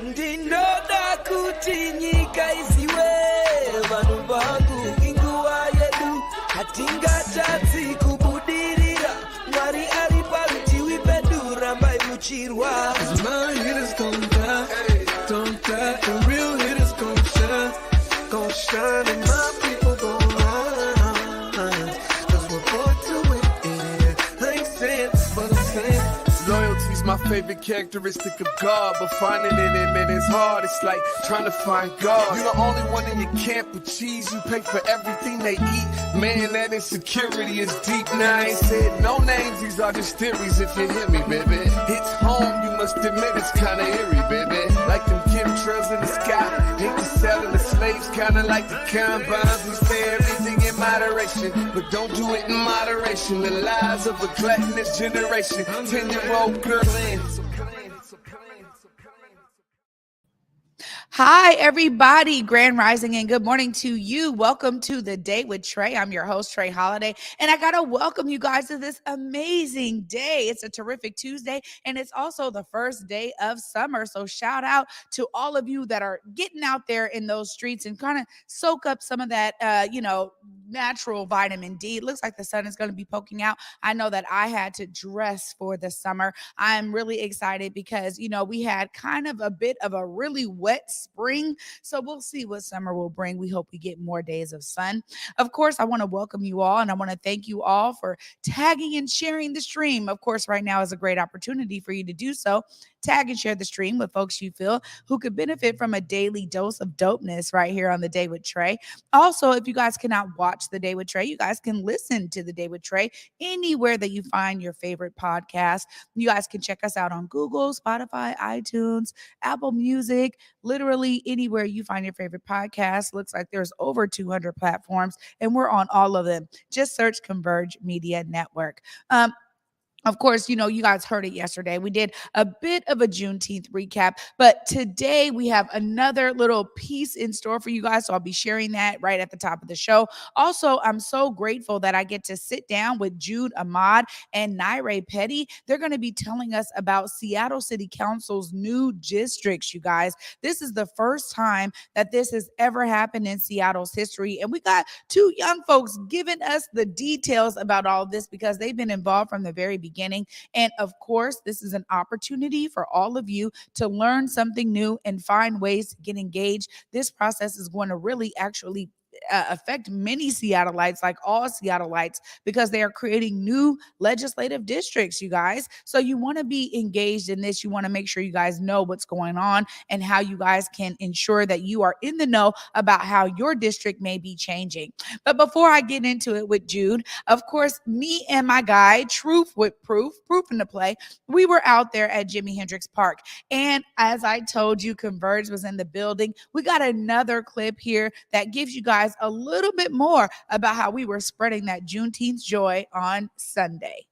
Ndinoda kuti nyika isiwe vanhu vangu inguva yedu hatingatadzi kubudirira Mwari ari parutivi pedu rambai muchirwa My hitters gon' die, the real hitters gon' shine and my people gon' rise Cause we're born to win, yeah, ain't saying but I'm saying Loyalty's my favorite characteristic of God, but finding it in it is hard. It's like trying to find God. You're the only one in your camp with cheese. You pay for everything they eat. Man, that insecurity is deep. Now I ain't said no names. These are just theories. If you hear me, baby, it's home. You must admit it's kinda eerie, baby. Like them chemtrails in the sky. Hate the selling the slaves, kinda like the combines. We say everything in moderation, but don't do it in moderation. The lies of a gluttonous generation. 10-year-old girl. Hi, everybody. Grand Rising and good morning to you. Welcome to The Day with Trae. I'm your host, Trae Holiday, and I got to welcome you guys to this amazing day. It's a terrific Tuesday, and it's also the first day of summer. So shout out to all of you that are getting out there in those streets and kind of soak up some of that, natural vitamin D. It looks like the sun is going to be poking out. I know that I had to dress for the summer. I'm really excited because, we had kind of a bit of a really wet spring. So we'll see what summer will bring. We hope we get more days of sun. Of course, I want to welcome you all and I want to thank you all for tagging and sharing the stream. Of course, right now is a great opportunity for you to do so. Tag and share the stream with folks you feel who could benefit from a daily dose of dopeness right here on The Day with Trae. Also, if you guys cannot watch The Day with Trae, you guys can listen to The Day with Trae anywhere that you find your favorite podcast. You guys can check us out on Google, Spotify, iTunes, Apple Music, literally anywhere you find your favorite podcast. Looks like there's over 200 platforms and we're on all of them. Just search Converge Media Network. Of course, you guys heard it yesterday. We did a bit of a Juneteenth recap, but today we have another little piece in store for you guys. So I'll be sharing that right at the top of the show. Also, I'm so grateful that I get to sit down with Jude, Ahmed, and Nirae Petty. They're going to be telling us about Seattle City Council's new districts, you guys. This is the first time that this has ever happened in Seattle's history. And we got two young folks giving us the details about all of this because they've been involved from the very beginning. And of course, this is an opportunity for all of you to learn something new and find ways to get engaged. This process is going to really actually affect many Seattleites, like all Seattleites, because they are creating new legislative districts, you guys. So you want to be engaged in this. You want to make sure you guys know what's going on and how you guys can ensure that you are in the know about how your district may be changing. But before I get into it with Jude, of course, me and my guy, Truth with Proof in the play, we were out there at Jimi Hendrix Park. And as I told you, Converge was in the building. We got another clip here that gives you guys a little bit more about how we were spreading that Juneteenth joy on Sunday.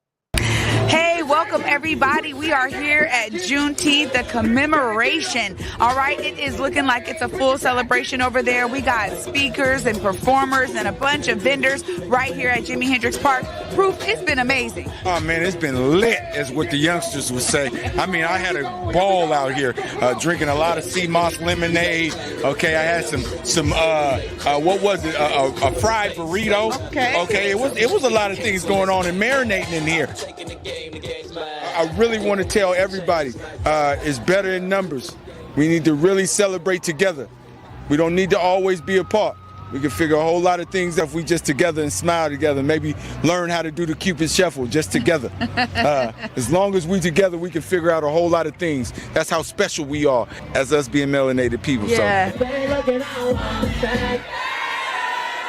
Hey, welcome everybody. We are here at Juneteenth, the commemoration. All right, it is looking like it's a full celebration over there. We got speakers and performers and a bunch of vendors right here at Jimi Hendrix Park. Proof, it's been amazing. Oh man, it's been lit, as what the youngsters would say. I mean, I had a ball out here, drinking a lot of sea moss lemonade. Okay, I had some what was it? A fried burrito. Okay, it was a lot of things going on and marinating in here. I really want to tell everybody, it's better in numbers. We need to really celebrate together. We don't need to always be apart. We can figure a whole lot of things if we just together and smile together. Maybe learn how to do the Cupid Shuffle just together. As long as we together, we can figure out a whole lot of things. That's how special we are as us being melanated people. Yeah.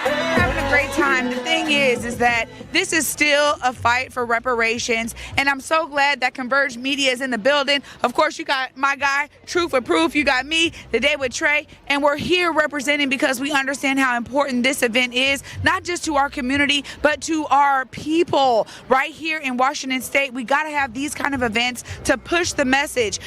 Having a great time. The thing is that this is still a fight for reparations, and I'm so glad that Converge Media is in the building. Of course, you got my guy, Truth with Proof. You got me, The Day with Trae, and we're here representing because we understand how important this event is, not just to our community, but to our people right here in Washington State. We got to have these kind of events to push the message.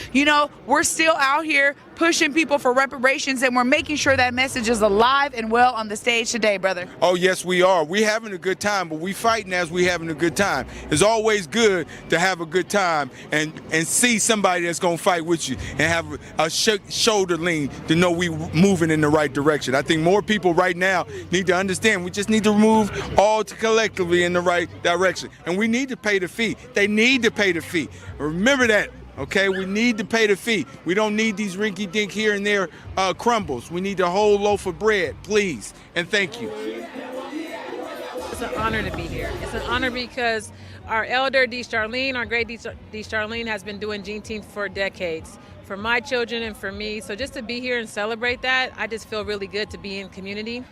We're still out here pushing people for reparations, and we're making sure that message is alive and well on the stage today, brother. Oh, yes, we are. We having a good time, but we fighting as we having a good time. It's always good to have a good time and see somebody that's going to fight with you and have a shoulder lean to know we moving in the right direction. I think more people right now need to understand we just need to move all collectively in the right direction. And we need to pay the fee. They need to pay the fee. Remember that. Okay, we need to pay the fee. We don't need these rinky-dink here and there crumbles. We need the whole loaf of bread, please. And thank you. It's an honor to be here. It's an honor because our elder, D. Charlene, our great D. Charlene, has been doing Juneteenth for decades, for my children and for me. So just to be here and celebrate that, I just feel really good to be in community.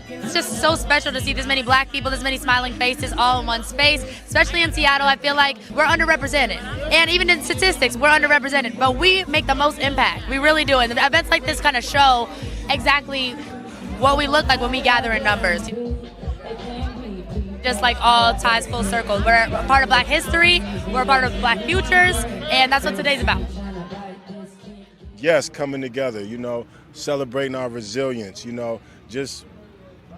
It's just so special to see this many black people, this many smiling faces all in one space, especially in Seattle. I feel like we're underrepresented. And even in statistics, we're underrepresented. But we make the most impact. We really do. And events like this kind of show exactly what we look like when we gather in numbers. Just like all ties full circle. We're a part of Black history, we're a part of Black futures, and that's what today's about. Yes, coming together, celebrating our resilience, just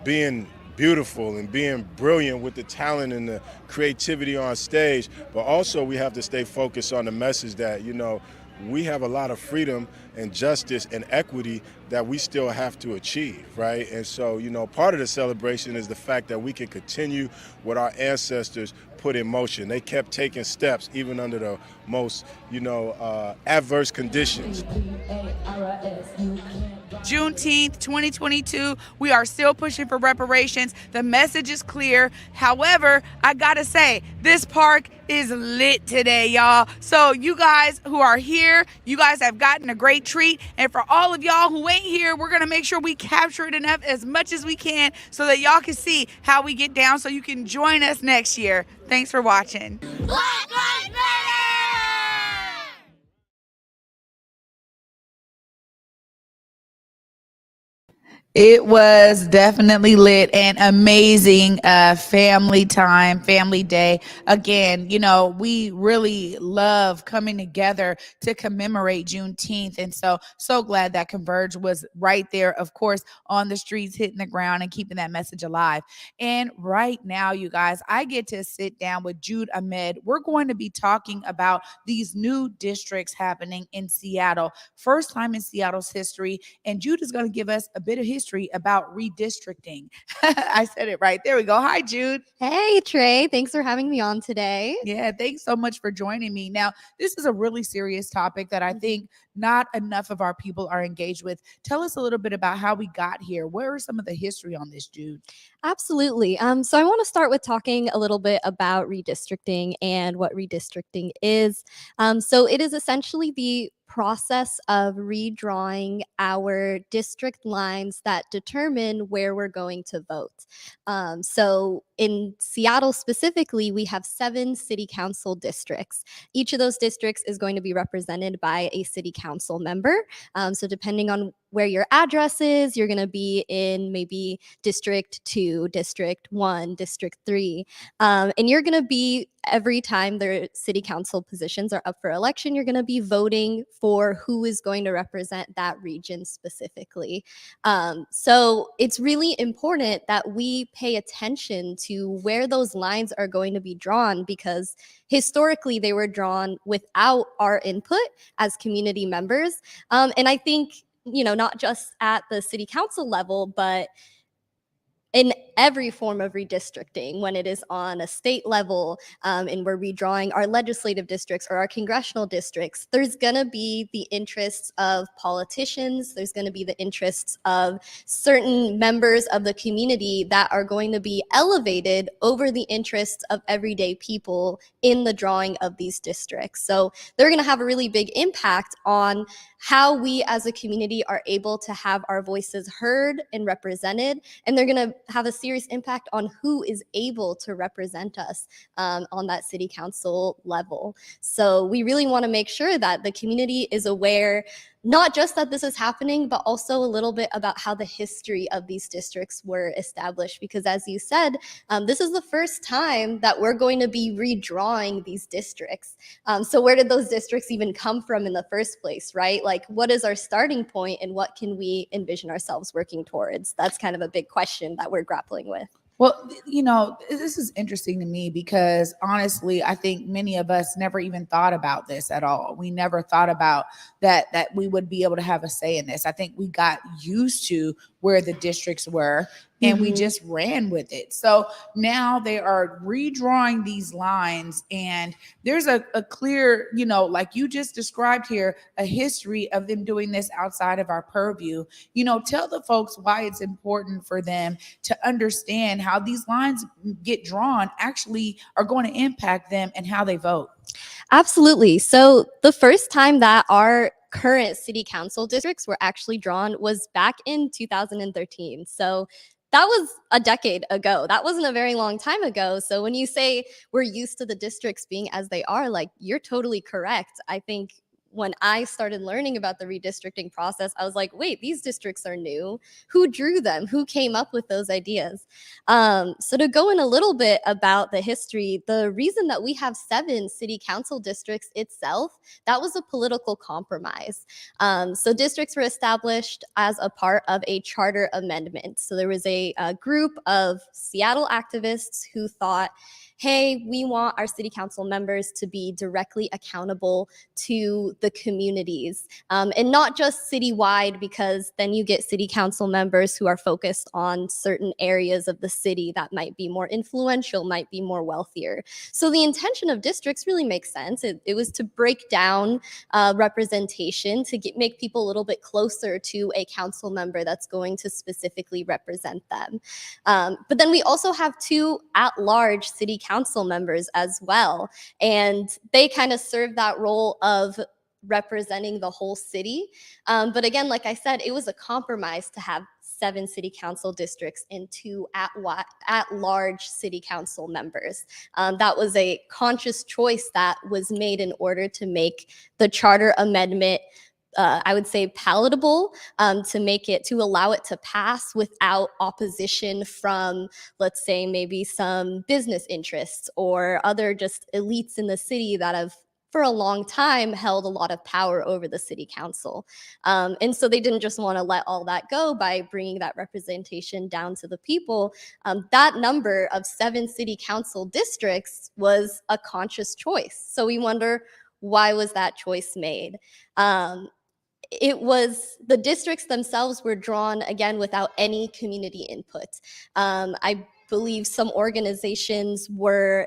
being beautiful and being brilliant with the talent and the creativity on stage. But also we have to stay focused on the message that, we have a lot of freedom and justice and equity that we still have to achieve, right? And so, part of the celebration is the fact that we can continue what our ancestors put in motion. They kept taking steps even under the most, adverse conditions. Juneteenth 2022, we are still pushing for reparations. The message is clear. However, I gotta say, this park is lit today, y'all. So you guys who are here, you guys have gotten a great treat. And for all of y'all who ain't here, we're gonna make sure we capture it enough as much as we can so that y'all can see how we get down so you can join us next year. Thanks for watching. Black Lives Matter! It was definitely lit and amazing family time, family day. Again, we really love coming together to commemorate Juneteenth. And so glad that Converge was right there, of course, on the streets, hitting the ground and keeping that message alive. And right now, you guys, I get to sit down with Jude Ahmed. We're going to be talking about these new districts happening in Seattle. First time in Seattle's history. And Jude is going to give us a bit of history about redistricting. I said it right. There we go. Hi, Jude. Hey, Trae. Thanks for having me on today. Yeah, thanks so much for joining me. Now, this is a really serious topic that I think not enough of our people are engaged with. Tell us a little bit about how we got here. Where is some of the history on this, Jude? Absolutely. So I want to start with talking a little bit about redistricting and what redistricting is. So it is essentially the process of redrawing our district lines that determine where we're going to vote. So in Seattle specifically, we have 7 city council districts. Each of those districts is going to be represented by a city council member. So depending on where your address is, you're going to be in maybe District 2, District 1, District 3. And you're going to be, every time their city council positions are up for election, you're going to be voting for who is going to represent that region specifically. So it's really important that we pay attention to where those lines are going to be drawn, because historically they were drawn without our input as community members. And I think, not just at the city council level, but in every form of redistricting, when it is on a state level and we're redrawing our legislative districts or our congressional districts, there's going to be the interests of politicians, there's going to be the interests of certain members of the community that are going to be elevated over the interests of everyday people in the drawing of these districts. So they're going to have a really big impact on how we as a community are able to have our voices heard and represented, and they're going to have a serious impact on who is able to represent us on that city council level. So we really want to make sure that the community is aware not just that this is happening, but also a little bit about how the history of these districts were established. Because as you said, this is the first time that we're going to be redrawing these districts. So where did those districts even come from in the first place, right? Like, what is our starting point and what can we envision ourselves working towards? That's kind of a big question that we're grappling with. Well, this is interesting to me because honestly, I think many of us never even thought about this at all. We never thought about that we would be able to have a say in this. I think we got used to where the districts were and we just ran with it. So now they are redrawing these lines and there's a clear, like you just described here, a history of them doing this outside of our purview. Tell the folks why it's important for them to understand how these lines get drawn actually are going to impact them and how they vote. Absolutely. So the first time that our current city council districts were actually drawn was back in 2013. So that was a decade ago. That wasn't a very long time ago. So when you say we're used to the districts being as they are, like, you're totally correct. I think when I started learning about the redistricting process, I was like, wait, these districts are new. Who drew them? Who came up with those ideas? So to go in a little bit about the history, the reason that we have 7 city council districts itself, that was a political compromise. So districts were established as a part of a charter amendment. So there was a group of Seattle activists who thought, hey, we want our city council members to be directly accountable to the communities, and not just citywide, because then you get city council members who are focused on certain areas of the city that might be more influential, might be more wealthier. So the intention of districts really makes sense. It was to break down representation, to make people a little bit closer to a council member that's going to specifically represent them. But then we also have 2 at-large city council members as well, and they kind of serve that role of representing the whole city. But again, like I said, it was a compromise to have 7 city council districts and 2 at-large city council members. That was a conscious choice that was made in order to make the charter amendment I would say palatable, to allow it to pass without opposition from, let's say, maybe some business interests or other just elites in the city that have for a long time held a lot of power over the city council. And so they didn't just want to let all that go by bringing that representation down to the people. That number of 7 city council districts was a conscious choice. So we wonder, why was that choice made? It was the districts themselves were drawn, again, without any community input. I believe some organizations were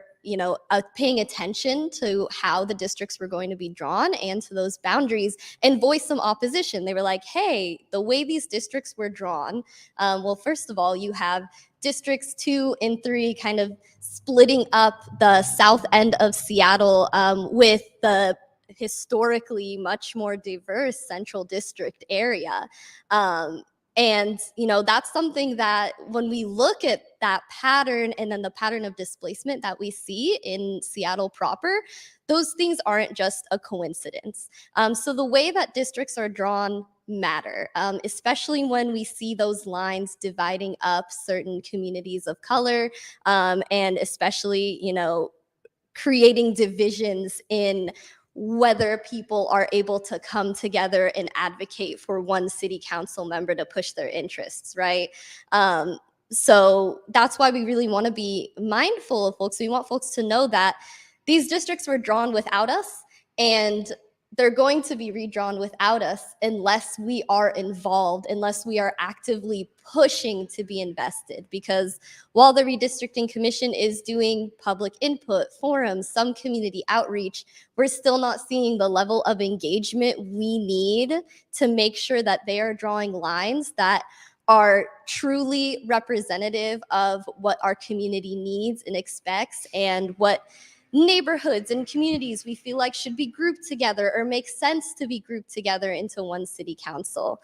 paying attention to how the districts were going to be drawn and to those boundaries and voice some opposition. They were like, hey, the way these districts were drawn, well, first of all, you have districts 2 and 3 kind of splitting up the south end of Seattle with the historically much more diverse central district area. And, that's something that when we look at that pattern and then the pattern of displacement that we see in Seattle proper, those things aren't just a coincidence. So the way that districts are drawn matter, especially when we see those lines dividing up certain communities of color, and especially, creating divisions in whether people are able to come together and advocate for one city council member to push their interests, right? So that's why we really want to be mindful of folks. We want folks to know that these districts were drawn without us, and they're going to be redrawn without us unless we are involved, unless we are actively pushing to be invested. Because while the Redistricting Commission is doing public input, forums, some community outreach, we're still not seeing the level of engagement we need to make sure that they are drawing lines that are truly representative of what our community needs and expects, and what neighborhoods and communities we feel like should be grouped together or make sense to be grouped together into one city council.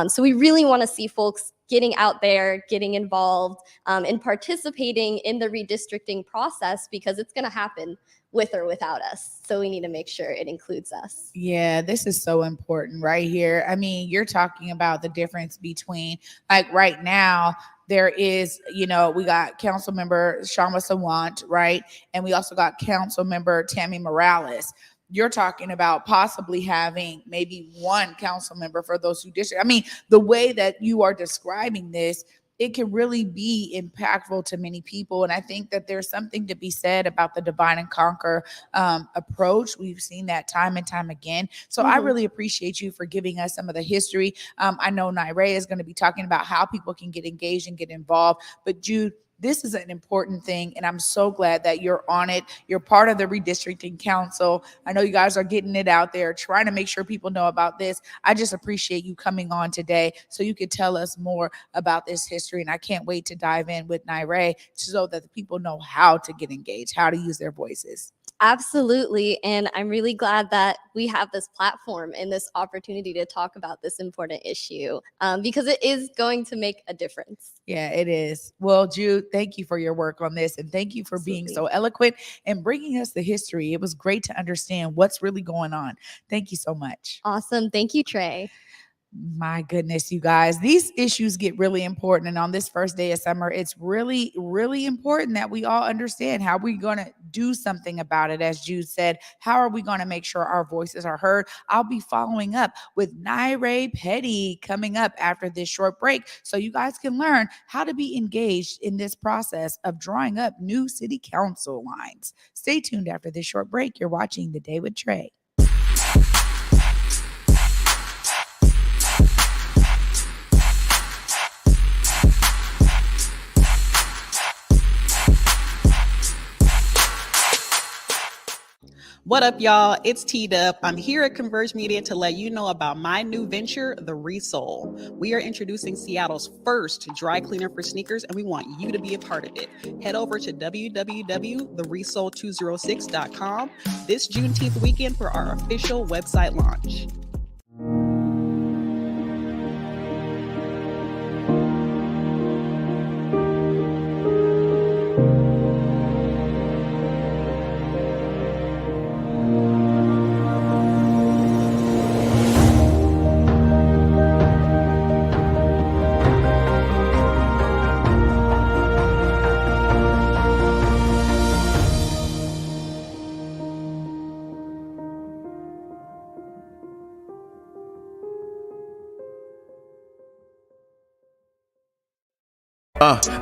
So we really want to see folks getting out there, getting involved, and participating in the redistricting process, because it's going to happen. with or without us. So we need to make sure it includes us. Yeah, this is so important right here. I mean, you're talking about the difference between, like, right now, there is, we got council member Shama Sawant, right? And we also got council member Tammy Morales. You're talking about possibly having maybe one council member for those two districts. I mean, the way that you are describing this, it can really be impactful to many people. And I think that there's something to be said about the divide and conquer approach. We've seen that time and time again. So I really appreciate you for giving us some of the history. I know Nirae is going to be talking about how people can get engaged and get involved. But Jude, this is an important thing, and I'm so glad that you're on it. You're part of the redistricting council. I know you guys are getting it out there, trying to make sure people know about this. I just appreciate you coming on today so you could tell us more about this history, and I can't wait to dive in with Nirae so that the people know how to get engaged, how to use their voices. Absolutely. And I'm really glad that we have this platform and this opportunity to talk about this important issue because it is going to make a difference. Yeah, it is. Well, Jude, thank you for your work on this. And thank you for being so eloquent and bringing us the history. It was great to understand what's really going on. Thank you so much. Awesome. Thank you, Trae. My goodness, you guys, these issues get really important. And on this first day of summer, it's really, really important that we all understand how we're going to do something about it. As Jude said, how are we going to make sure our voices are heard? I'll be following up with Nirae Petty coming up after this short break so you guys can learn how to be engaged in this process of drawing up new city council lines. Stay tuned after this short break. You're watching The Day with Trae. What up, y'all? It's T-Dub. I'm here at Converge Media to let you know about my new venture, The Resole. We are introducing Seattle's first dry cleaner for sneakers, and we want you to be a part of it. Head over to www.theresole206.com this Juneteenth weekend for our official website launch.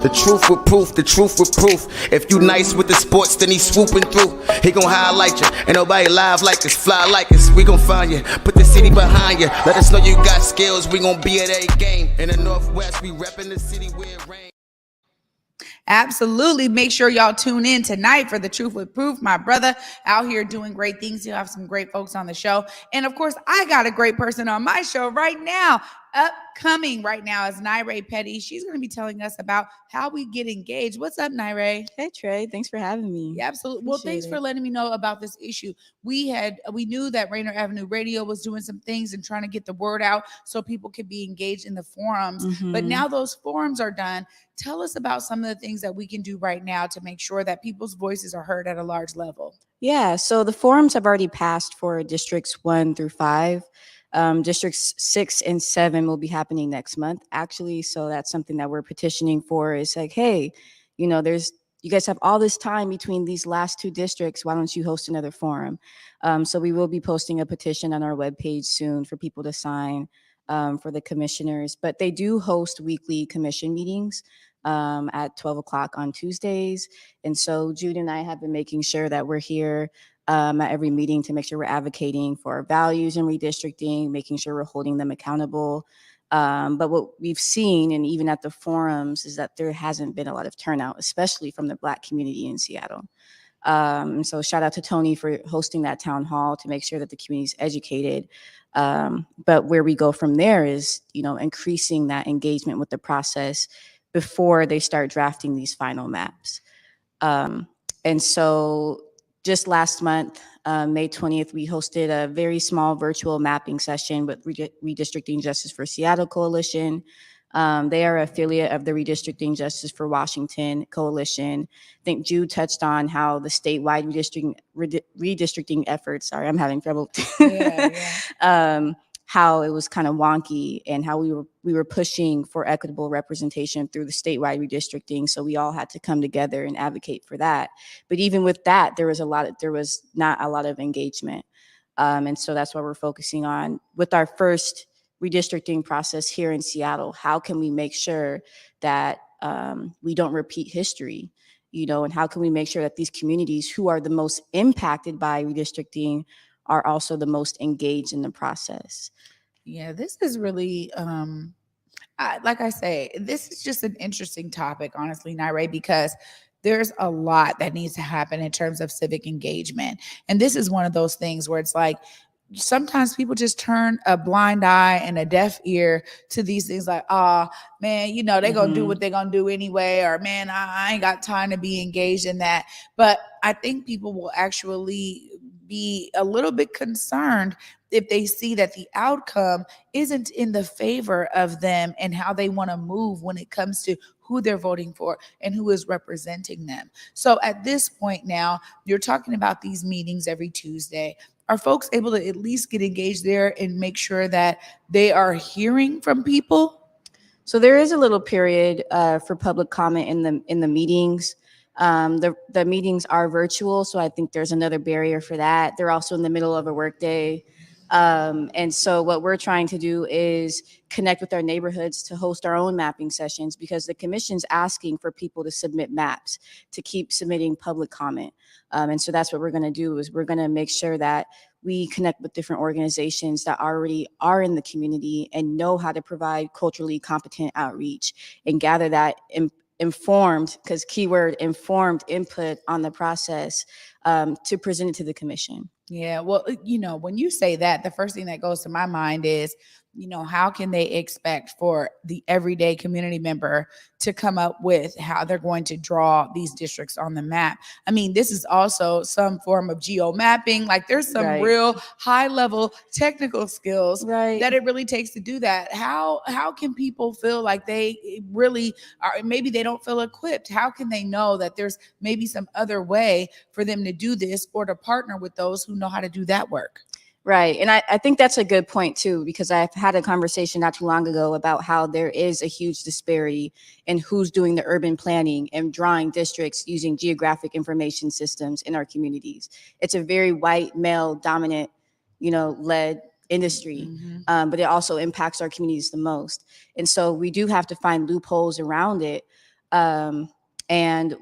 The truth with proof, the truth with proof. If you nice with the sports, then he swooping through. He gon' highlight you. Ain't nobody live like us, fly like us. We gon' find you, put the city behind you. Let us know you got skills, we gon' be at a game. In the Northwest, we reppin' the city where it rains. Absolutely. Make sure y'all tune in tonight for The Truth with Proof. My brother out here doing great things. You'll have some great folks on the show. And of course, I got a great person on my show right now. Upcoming right now is Nirae Petty. She's going to be telling us about how we get engaged. What's up, Nirae? Hey, Trae. Thanks for having me. Yeah, absolutely. Well, thanks for letting me know about this issue. We knew that Rainier Avenue Radio was doing some things and trying to get the word out so people could be engaged in the forums. But now those forums are done. Tell us about some of the things that we can do right now to make sure that people's voices are heard at a large level. Yeah, so the forums have already passed for districts 1 through 5. Districts 6 and 7 will be happening next month, actually. So that's something that we're petitioning for. Is like, hey, you guys have all this time between these last 2 districts. Why don't you host another forum? So we will be posting a petition on our webpage soon for people to sign for the commissioners. But they do host weekly commission meetings at 12 o'clock on Tuesdays. And so Jude and I have been making sure that we're here at every meeting to make sure we're advocating for our values and redistricting, making sure we're holding them accountable. But what we've seen, and even at the forums, is that there hasn't been a lot of turnout, especially from the Black community in Seattle. So shout out to Tony for hosting that town hall to make sure that the community is educated. But where we go from there is, increasing that engagement with the process before they start drafting these final maps. And so just last month, May 20th, we hosted a very small virtual mapping session with Redistricting Justice for Seattle Coalition. They are an affiliate of the Redistricting Justice for Washington Coalition. I think Jude touched on how the statewide redistricting efforts, sorry, I'm having trouble. How it was kind of wonky and how we were pushing for equitable representation through the statewide redistricting. So we all had to come together and advocate for that. But even with that, there was not a lot of engagement. And so that's what we're focusing on with our first redistricting process here in Seattle. How can we make sure that we don't repeat history, and how can we make sure that these communities who are the most impacted by redistricting are also the most engaged in the process? Yeah, this is really, like I say, this is just an interesting topic, honestly, Nirae, because there's a lot that needs to happen in terms of civic engagement. And this is one of those things where it's like, sometimes people just turn a blind eye and a deaf ear to these things like, man, they're going to do what they're going to do anyway, or man, I ain't got time to be engaged in that. But I think people will actually be a little bit concerned if they see that the outcome isn't in the favor of them and how they want to move when it comes to who they're voting for and who is representing them. So at this point now, you're talking about these meetings every Tuesday. Are folks able to at least get engaged there and make sure that they are hearing from people? So there is a little period for public comment in the meetings. The meetings are virtual, so I think there's another barrier for that. They're also in the middle of a workday. And so what we're trying to do is connect with our neighborhoods to host our own mapping sessions, because the commission's asking for people to submit maps, to keep submitting public comment. And so that's what we're going to do, is we're going to make sure that we connect with different organizations that already are in the community and know how to provide culturally competent outreach and gather that informed, because keyword informed, input on the process to present it to the commission. Yeah, well, when you say that, the first thing that goes to my mind is, how can they expect for the everyday community member to come up with how they're going to draw these districts on the map? I mean, this is also some form of geo mapping. Like, there's some real high level technical skills that it really takes to do that. How can people feel like they really are, maybe they don't feel equipped? How can they know that there's maybe some other way for them to do this, or to partner with those who know how to do that work? Right. And I think that's a good point too, because I've had a conversation not too long ago about how there is a huge disparity in who's doing the urban planning and drawing districts using geographic information systems in our communities. It's a very white, male dominant, led industry, but it also impacts our communities the most. And so we do have to find loopholes around it. And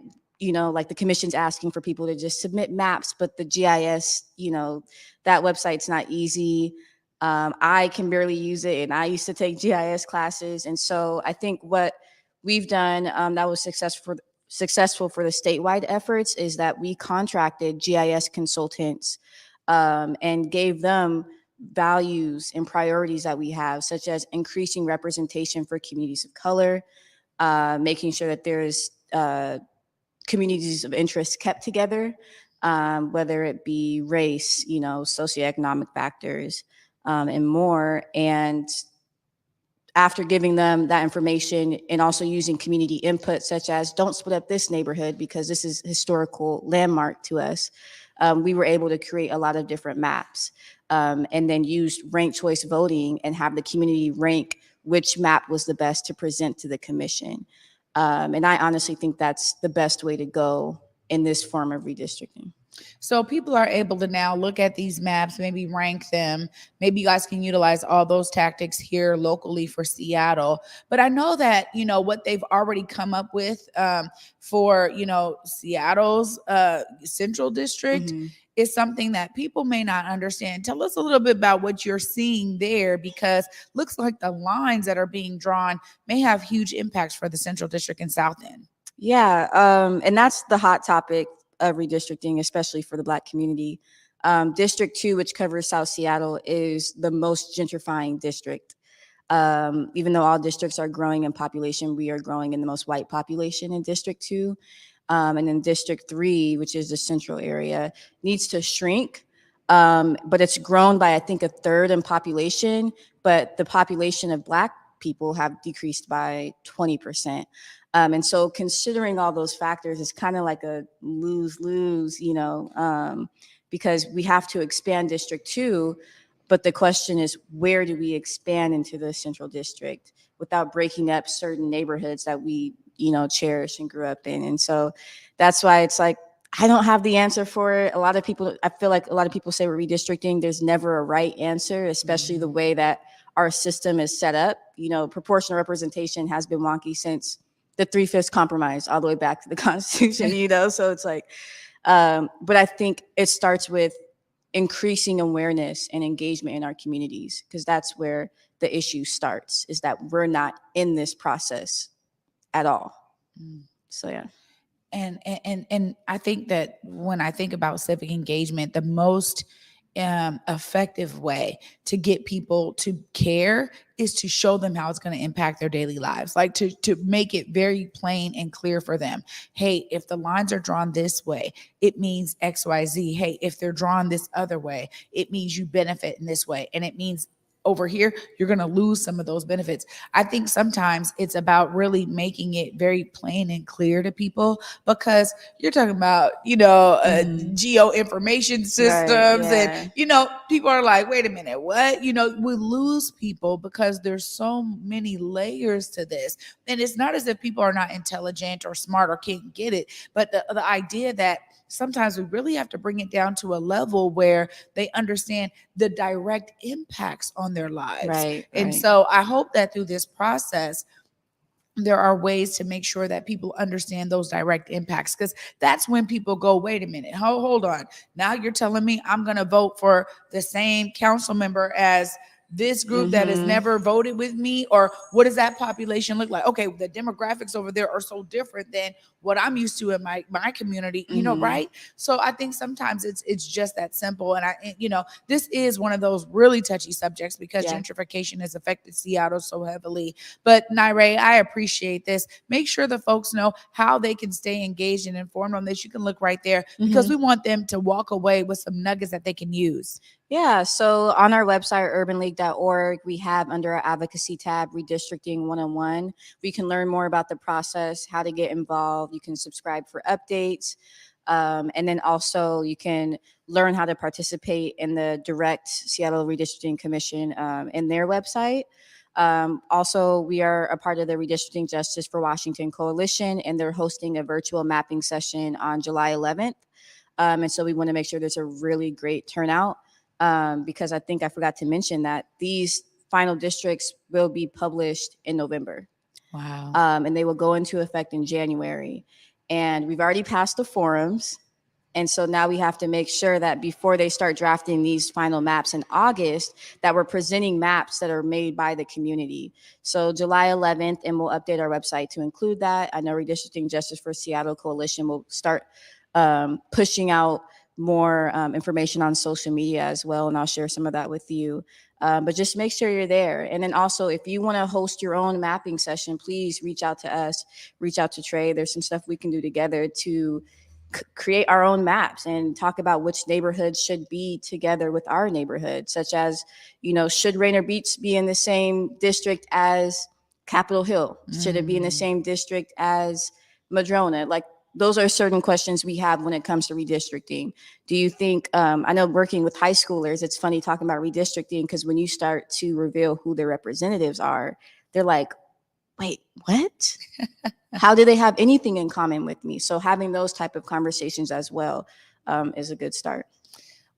like the commission's asking for people to just submit maps, but the GIS, that website's not easy. I can barely use it, and I used to take GIS classes. And so I think what we've done that was successful for the statewide efforts is that we contracted GIS consultants and gave them values and priorities that we have, such as increasing representation for communities of color, making sure that there's communities of interest kept together, whether it be race, socioeconomic factors, and more. And after giving them that information and also using community input, such as don't split up this neighborhood because this is historical landmark to us, we were able to create a lot of different maps, and then use ranked choice voting and have the community rank which map was the best to present to the commission. And I honestly think that's the best way to go in this form of redistricting. So people are able to now look at these maps, maybe rank them. Maybe you guys can utilize all those tactics here locally for Seattle. But I know that, what they've already come up with for, Seattle's central district is something that people may not understand. Tell us a little bit about what you're seeing there, because looks like the lines that are being drawn may have huge impacts for the central district and South End. Yeah, and that's the hot topic of redistricting, especially for the Black community. District 2, which covers South Seattle, is the most gentrifying district. Even though all districts are growing in population, we are growing in the most white population in District 2. And then District 3, which is the central area, needs to shrink, but it's grown by, I think, a third in population. But the population of Black people have decreased by 20%. And so considering all those factors is kind of like a lose-lose, because we have to expand District 2, but the question is, where do we expand into the central district without breaking up certain neighborhoods that we, cherish and grew up in? And so that's why it's like, I don't have the answer for it. A lot of people, I feel like a lot of people say we're redistricting. There's never a right answer, especially the way that our system is set up. Proportional representation has been wonky since the 3/5 compromise all the way back to the Constitution, so it's like, but I think it starts with increasing awareness and engagement in our communities, because that's where the issue starts, is that we're not in this process at all. So, yeah. And I think that when I think about civic engagement, the most effective way to get people to care is to show them how it's going to impact their daily lives, like to make it very plain and clear for them. Hey, if the lines are drawn this way, it means XYZ. Hey, if they're drawn this other way, it means you benefit in this way. And it means over here, you're going to lose some of those benefits. I think sometimes it's about really making it very plain and clear to people, because you're talking about, geo information systems, Right, yeah. and, people are like, wait a minute, what? We lose people because there's so many layers to this. And it's not as if people are not intelligent or smart or can't get it, but the idea that sometimes we really have to bring it down to a level where they understand the direct impacts on their lives. Right. And so I hope that through this process, there are ways to make sure that people understand those direct impacts, because that's when people go, wait a minute, hold on. Now you're telling me I'm going to vote for the same council member as this group that has never voted with me? Or what does that population look like? Okay, the demographics over there are so different than what I'm used to in my community, right? So I think sometimes it's just that simple. And this is one of those really touchy subjects, because gentrification has affected Seattle so heavily. But Nirae, I appreciate this. Make sure the folks know how they can stay engaged and informed on this. You can look right there, because we want them to walk away with some nuggets that they can use. Yeah, so on our website, urbanleague.org, we have under our advocacy tab, Redistricting 101. We can learn more about the process, how to get involved. You can subscribe for updates. And then also you can learn how to participate in the direct Seattle Redistricting Commission in their website. Also, we are a part of the Redistricting Justice for Washington Coalition, and they're hosting a virtual mapping session on July 11th. And so we want to make sure there's a really great turnout. Because I think I forgot to mention that these final districts will be published in November. Wow. And they will go into effect in January. And we've already passed the forums. And so now we have to make sure that before they start drafting these final maps in August, that we're presenting maps that are made by the community. So July 11th, and we'll update our website to include that. I know Redistricting Justice for Seattle Coalition will start pushing out more information on social media as well, and I'll share some of that with you. But just make sure you're there. And then also, if you want to host your own mapping session, please reach out to us, reach out to Trae. There's some stuff we can do together to create our own maps and talk about which neighborhoods should be together with our neighborhood, such as, should Rainier Beach be in the same district as Capitol Hill? Should it be in the same district as Madrona? Like, those are certain questions we have when it comes to redistricting. Do you think, I know working with high schoolers, it's funny talking about redistricting, because when you start to reveal who their representatives are, they're like, wait, what? How do they have anything in common with me? So having those type of conversations as well is a good start.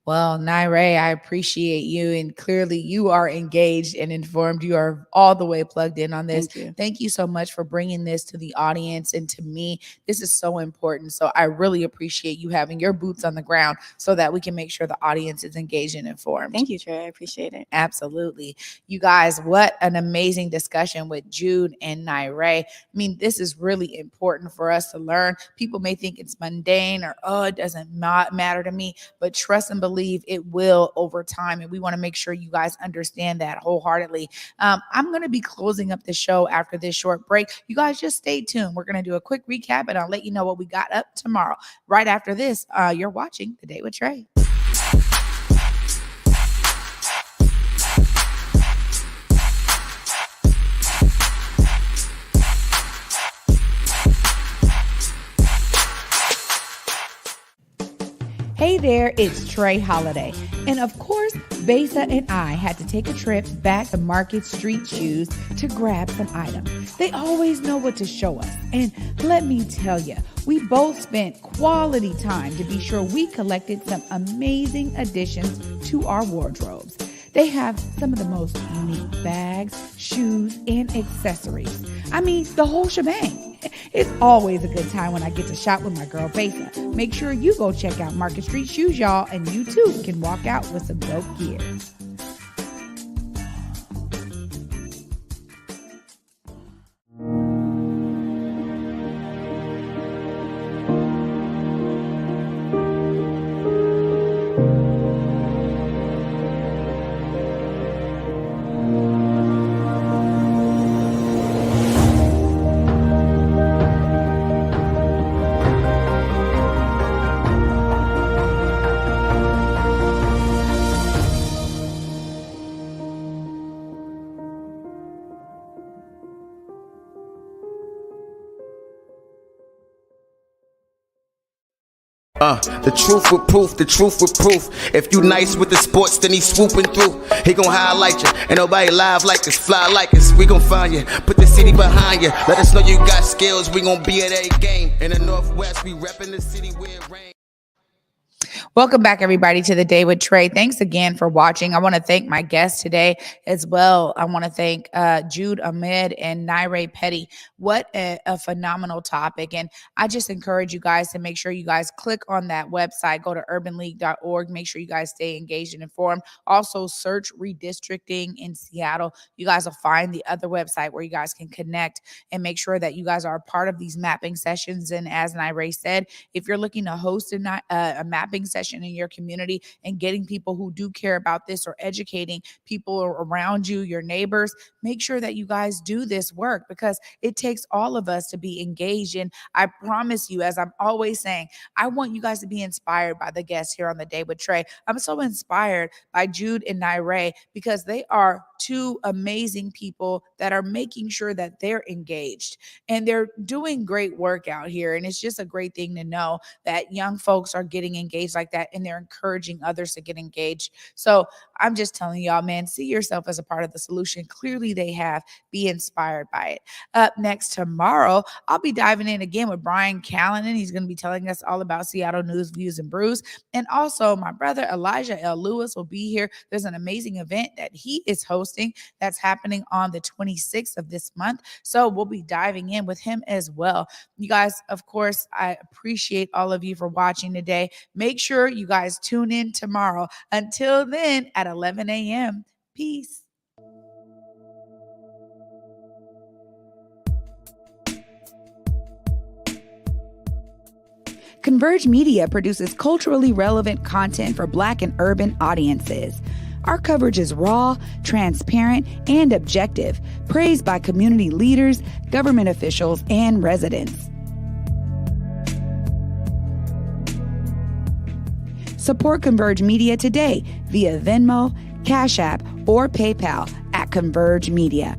Well, Nirae, I appreciate you, and clearly you are engaged and informed. You are all the way plugged in on this. Thank you so much for bringing this to the audience and to me. This is so important. So I really appreciate you having your boots on the ground so that we can make sure the audience is engaged and informed. Thank you, Trae. I appreciate it. Absolutely. You guys, what an amazing discussion with Jude and Nirae. I mean, this is really important for us to learn. People may think it's mundane or, it doesn't matter to me, but trust and believe it will over time. And we want to make sure you guys understand that wholeheartedly. I'm going to be closing up the show after this short break. You guys just stay tuned. We're going to do a quick recap, and I'll let you know what we got up tomorrow. Right after this, you're watching The Day with Trae. there, it's Trae Holiday. And of course, Besa and I had to take a trip back to Market Street Shoes to grab some items. They always know what to show us. And let me tell you, we both spent quality time to be sure we collected some amazing additions to our wardrobes. They have some of the most unique bags, shoes, and accessories. I mean, the whole shebang. It's always a good time when I get to shop with my girl Besa. Make sure you go check out Market Street Shoes, y'all, and you too can walk out with some dope gear. The truth with proof, the truth with proof. If you nice with the sports, then he swooping through. He gon' highlight you. Ain't nobody live like us, fly like us. We gon' find you, put the city behind you. Let us know you got skills, we gon' be at a game. In the Northwest, we reppin' the city where it rains. Welcome back, everybody, to The Day with Trae. Thanks again for watching. I want to thank my guests today as well. I want to thank Jude, Ahmed, and Nirae Petty. What a phenomenal topic. And I just encourage you guys to make sure you guys click on that website. Go to urbanleague.org. Make sure you guys stay engaged and informed. Also, search redistricting in Seattle. You guys will find the other website where you guys can connect and make sure that you guys are a part of these mapping sessions. And as Nirae said, if you're looking to host a mapping session in your community and getting people who do care about this or educating people around you, your neighbors, make sure that you guys do this work because it takes all of us to be engaged. And I promise you, as I'm always saying, I want you guys to be inspired by the guests here on The Day with Trae. I'm so inspired by Jude and Nirae because they are two amazing people that are making sure that they're engaged and they're doing great work out here. And it's just a great thing to know that young folks are getting engaged like that and they're encouraging others to get engaged. So I'm just telling y'all, man, see yourself as a part of the solution. Clearly they have. Be inspired by it. Up next tomorrow, I'll be diving in again with Brian Callanan. He's going to be telling us all about Seattle news, views, and brews. And also my brother Elijah L. Lewis will be here. There's an amazing event that he is hosting that's happening on the 26th of this month. So we'll be diving in with him as well. You guys, of course, I appreciate all of you for watching today. Make sure you guys tune in tomorrow. Until then, at 11 a.m. Peace. Converge Media produces culturally relevant content for Black and urban audiences. Our coverage is raw, transparent, and objective, praised by community leaders, government officials, and residents. Support Converge Media today via Venmo, Cash App, or PayPal at Converge Media.